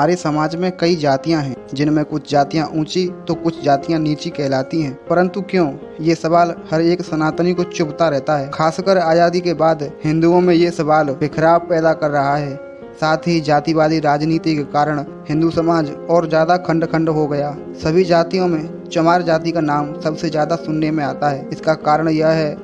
हमारे समाज में कई जातियां हैं, जिनमें कुछ जातियां ऊंची तो कुछ जातियां नीची कहलाती हैं। परंतु क्यों, ये सवाल हर एक सनातनी को चुभता रहता है। खासकर आज़ादी के बाद हिंदुओं में ये सवाल बिखराव पैदा कर रहा है। साथ ही जातिवादी राजनीति के कारण हिंदू समाज और ज्यादा खंड खंड हो गया। सभी जातियों में चमार जाति का नाम सबसे ज्यादा सुनने में आता है। इसका कारण यह है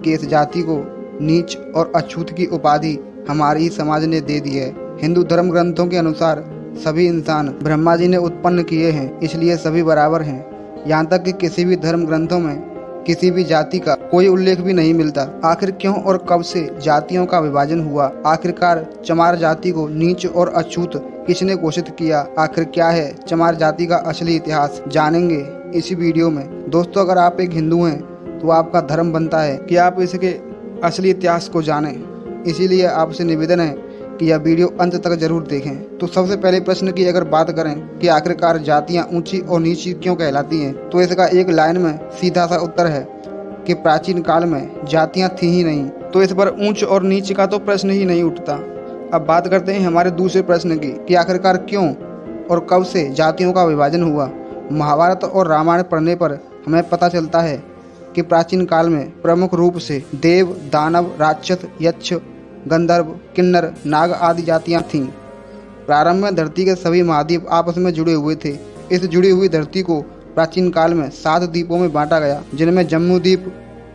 कि इस जाति को नीच और अछूत की उपाधि हमारे ही समाज ने दे दी है। हिंदू धर्म ग्रंथों के अनुसार सभी इंसान ब्रह्मा जी ने उत्पन्न किए हैं, इसलिए सभी बराबर हैं। यहाँ तक कि किसी भी धर्म ग्रंथों में किसी भी जाति का कोई उल्लेख भी नहीं मिलता। आखिर क्यों और कब से जातियों का विभाजन हुआ? आखिरकार चमार जाति को नीच और अछूत किसने घोषित किया? आखिर क्या है चमार जाति का असली इतिहास, जानेंगे इसी वीडियो में। दोस्तों, अगर आप एक हिंदू हैं तो आपका धर्म बनता है कि आप इसके असली इतिहास को जानें। इसीलिए आपसे निवेदन है कि यह वीडियो अंत तक जरूर देखें। तो सबसे पहले प्रश्न की अगर बात करें कि आखिरकार जातियां ऊंची और नीची क्यों कहलाती हैं, तो इसका एक लाइन में सीधा सा उत्तर है कि प्राचीन काल में जातियां थी ही नहीं, तो इस पर ऊंच और नीच का तो प्रश्न ही नहीं उठता। अब बात करते हैं हमारे दूसरे प्रश्न की कि आखिरकार क्यों और कब से जातियों का विभाजन हुआ। महाभारत और रामायण पढ़ने पर हमें पता चलता है कि प्राचीन काल में प्रमुख रूप से देव, दानव, राक्षस, यक्ष, गंधर्व, किन्नर, नाग आदि जातियां थीं। प्रारंभ में धरती के सभी महाद्वीप आपस में जुड़े हुए थे। इस जुड़ी हुई धरती को प्राचीन काल में 7 द्वीपों में बांटा गया, जिनमें जम्बूद्वीप,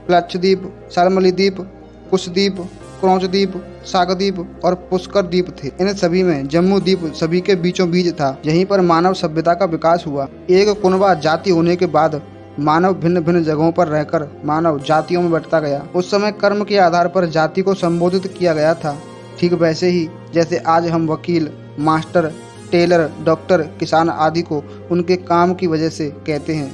प्लक्षद्वीप, शाल्मली द्वीप, कुशद्वीप, क्रौंचद्वीप, सागद्वीप और पुष्कर द्वीप थे। इन सभी में जम्बूद्वीप सभी के बीचों बीच था। यहीं पर मानव सभ्यता का विकास हुआ। एक कुनबा जाति होने के बाद मानव भिन्न भिन्न जगहों पर रहकर मानव जातियों में बंटता गया। उस समय कर्म के आधार पर जाति को संबोधित किया गया था। ठीक वैसे ही जैसे आज हम वकील, मास्टर, टेलर, डॉक्टर, किसान आदि को उनके काम की वजह से कहते हैं।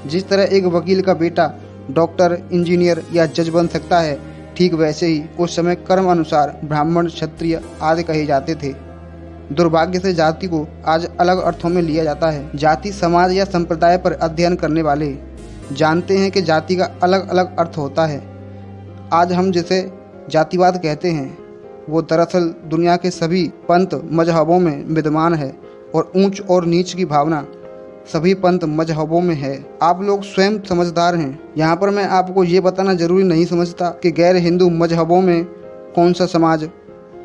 जिस तरह एक वकील का बेटा डॉक्टर, इंजीनियर या जज बन सकता है, ठीक वैसे ही उस समय कर्म अनुसार ब्राह्मण, क्षत्रिय आदि कहे जाते थे। दुर्भाग्य से जाति को आज अलग अर्थों में लिया जाता है। जाति समाज या संप्रदाय पर अध्ययन करने वाले जानते हैं कि जाति का अलग अलग अर्थ होता है। आज हम जिसे जातिवाद कहते हैं वो दरअसल दुनिया के सभी पंथ मजहबों में विद्यमान है और ऊंच और नीच की भावना सभी पंथ मजहबों में है। आप लोग स्वयं समझदार हैं। यहाँ पर मैं आपको ये बताना जरूरी नहीं समझता कि गैर हिंदू मजहबों में कौन सा समाज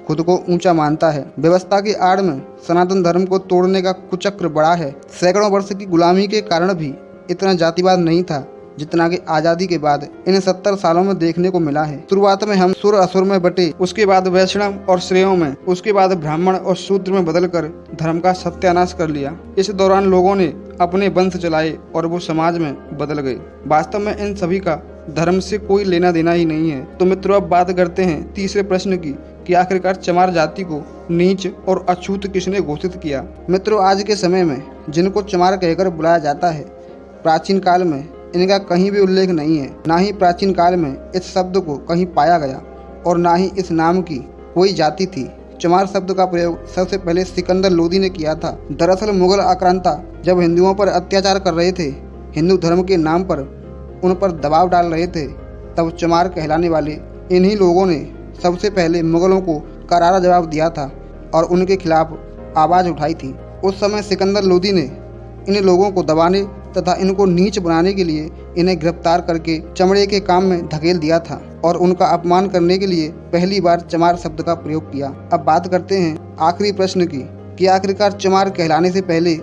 खुद को ऊंचा मानता है। व्यवस्था की आड़ में सनातन धर्म को तोड़ने का कुचक्र बड़ा है। सैकड़ों वर्ष की गुलामी के कारण भी इतना जातिवाद नहीं था जितना कि आज़ादी के बाद इन 70 सालों में देखने को मिला है। शुरुआत में हम सुर असुर में बटे, उसके बाद वैष्णव और श्रेयों में, उसके बाद ब्राह्मण और शूद्र में बदलकर धर्म का सत्यानाश कर लिया। इस दौरान लोगों ने अपने वंश चलाए और वो समाज में बदल गए। वास्तव में इन सभी का धर्म से कोई लेना देना ही नहीं है। तो मित्रों, अब बात करते हैं तीसरे प्रश्न की कि आखिरकार चमार जाति को नीच और अछूत किसने घोषित किया। मित्रों, आज के समय में जिनको चमार कहकर बुलाया जाता है, प्राचीन काल में इनका कहीं भी उल्लेख नहीं है। ना ही प्राचीन काल में इस शब्द को कहीं पाया गया और ना ही इस नाम की कोई जाति थी। चमार शब्द का प्रयोग सबसे पहले सिकंदर लोदी ने किया था। दरअसल मुगल आक्रांता जब हिंदुओं पर अत्याचार कर रहे थे, हिंदू धर्म के नाम पर उन पर दबाव डाल रहे थे, तब चमार कहलाने वाले इन्हीं लोगों ने सबसे पहले मुगलों को करारा जवाब दिया था और उनके खिलाफ आवाज़ उठाई थी। उस समय सिकंदर लोदी ने इन लोगों को दबाने तथा इनको नीच बनाने के लिए इन्हें गिरफ्तार करके चमड़े के काम में धकेल दिया था और उनका अपमान करने के लिए पहली बार चमार शब्द का प्रयोग किया। अब बात करते हैं आखिरी प्रश्न की कि आखिरकार चमार कहलाने से पहले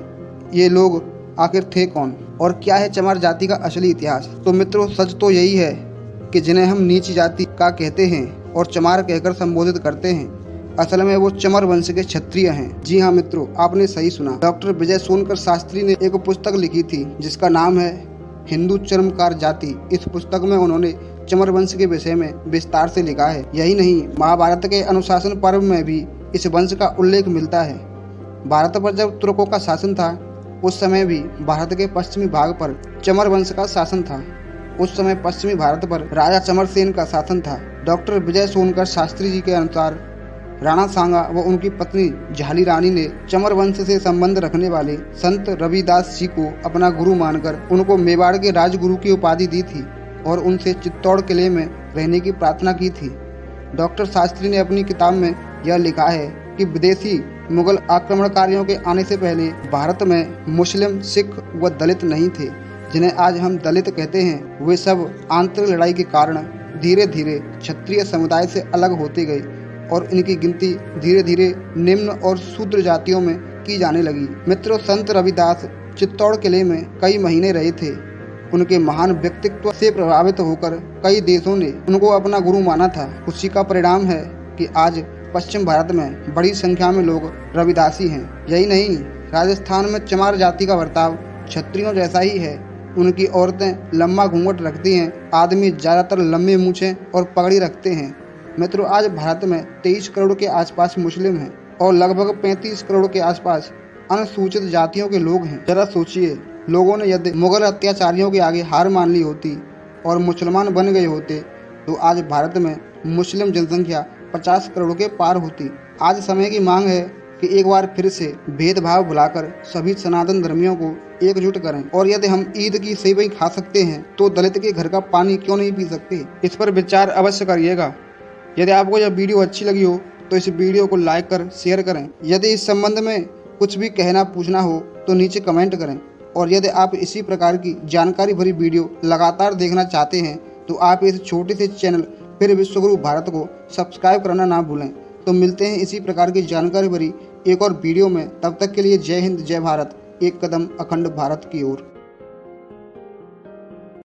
ये लोग आखिर थे कौन और क्या है चमार जाति का असली इतिहास। तो मित्रों, सच तो यही है कि जिन्हें हम नीच जाति का कहते हैं और चमार कहकर संबोधित करते हैं, असल में वो चमर वंश के क्षत्रिय हैं। जी हाँ मित्रों, आपने सही सुना। डॉक्टर विजय सोनकर शास्त्री ने एक पुस्तक लिखी थी जिसका नाम है हिंदू चर्मकार जाति। इस पुस्तक में उन्होंने चमर वंश के विषय में विस्तार से लिखा है। यही नहीं, महाभारत के अनुशासन पर्व में भी इस वंश का उल्लेख मिलता है। भारत पर जब तुर्कों का शासन था, उस समय भी भारत के पश्चिमी भाग पर चमर वंश का शासन था। उस समय पश्चिमी भारत पर राजा चमरसेन का शासन था। डॉक्टर विजय सोनकर शास्त्री जी के अनुसार राणा सांगा व उनकी पत्नी झाली रानी ने चमर वंश से संबंध रखने वाले संत रविदास जी को अपना गुरु मानकर उनको मेवाड़ के राजगुरु की उपाधि दी थी और उनसे चित्तौड़ किले में रहने की प्रार्थना की थी। डॉक्टर शास्त्री ने अपनी किताब में यह लिखा है कि विदेशी मुगल आक्रमणकारियों के आने से पहले भारत में मुस्लिम, सिख व दलित नहीं थे। जिन्हें आज हम दलित कहते हैं, वे सब आंतरिक लड़ाई के कारण धीरे धीरे क्षत्रिय समुदाय से अलग होते गए और इनकी गिनती धीरे धीरे निम्न और शूद्र जातियों में की जाने लगी। मित्रों, संत रविदास चित्तौड़ किले में कई महीने रहे थे। उनके महान व्यक्तित्व से प्रभावित होकर कई देशों ने उनको अपना गुरु माना था। उसी का परिणाम है कि आज पश्चिम भारत में बड़ी संख्या में लोग रविदासी हैं। यही नहीं, राजस्थान में चमार जाति का बर्ताव क्षत्रियों जैसा ही है। उनकी औरतें लंबा घूंघट रखती हैं, आदमी ज़्यादातर लंबे मूछें और पगड़ी रखते हैं। मित्रों, आज भारत में 23 करोड़ के आसपास मुस्लिम हैं और लगभग 35 करोड़ के आसपास अनुसूचित जातियों के लोग हैं। जरा सोचिए, लोगों ने यदि मुगल अत्याचारियों के आगे हार मान ली होती और मुसलमान बन गए होते तो आज भारत में मुस्लिम जनसंख्या 50 करोड़ के पार होती। आज समय की मांग है कि एक बार फिर से भेदभाव भुलाकर सभी सनातन धर्मियों को एकजुट करें। और यदि हम ईद की सेवई खा सकते हैं तो दलित के घर का पानी क्यों नहीं पी सकते? इस पर विचार अवश्य करिएगा। यदि आपको यह वीडियो अच्छी लगी हो तो इस वीडियो को लाइक कर शेयर करें। यदि इस संबंध में कुछ भी कहना पूछना हो तो नीचे कमेंट करें। और यदि आप इसी प्रकार की जानकारी भरी वीडियो लगातार देखना चाहते हैं तो आप इस छोटे से चैनल फिर विश्वगुरु भारत को सब्सक्राइब करना ना भूलें। तो मिलते हैं इसी प्रकार की जानकारी भरी एक और वीडियो में। तब तक के लिए जय हिंद, जय भारत, एक कदम अखंड भारत की ओर।